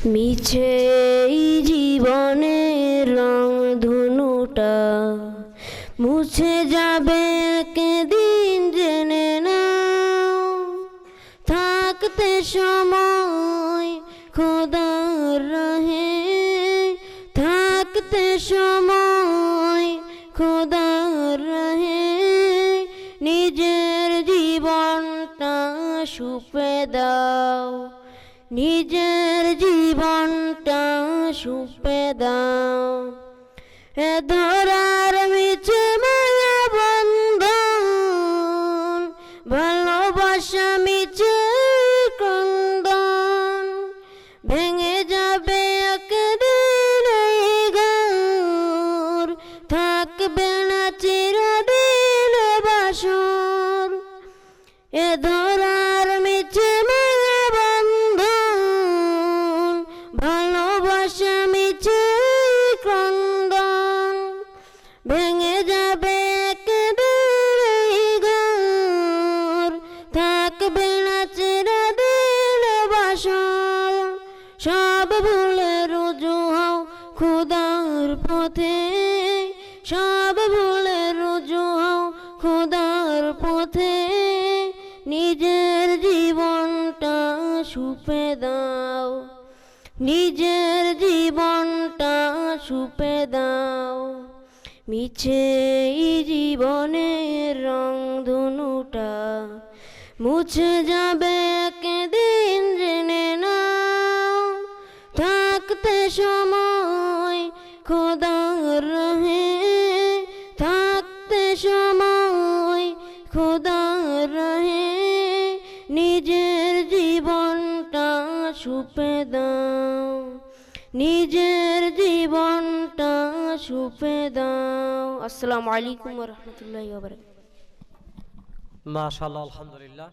মিছে এই জীবনের রং ধনুটা মুছে যাবে একদিন জেনে নাও। থাকতে সময় খোদার রাহে, থাকতে সময় খোদার রাহে নিজের জীবনটা সুপে দাও, নিজের জীবনটা সুপে দাও। এ ধরার মিছে মায়া বন্ধন, ভালোবাসা মিছে ক্রন্দন, ভেঙে যাবে একদিন এই ঘর, থাকবে না চিরদিন বাসর। এ ধরার মিছে মায়া বন্ধন, ভালোবাসা মিছে ক্রন্দন, ভেঙে যাবে একদিন এই ঘর, থাকবে না চিরদিন বাসর। সব ভুলে রুজু হও খোদার পথে, সব ভুলে রুজু হও খোদার পথে, নিজের জীবনটা সুপে দাও, নিজের জীবনটা সুপে দাও। মিছে এই জীবনের রং ধনুটা মুছে যাবে একদিন জেনে নাও। থাকতে সময় খোদার রাহে, থাকতে সময় খোদার রাহে নিজের জীবনটা সুপে দাও, নিজের জীবনটা সুপে দাও। আসসালামু আলাইকুম ওয়া রাহমাতুল্লাহি ওয়া বারাকাতুহু। মাশাআল্লাহ, আলহামদুলিল্লাহ।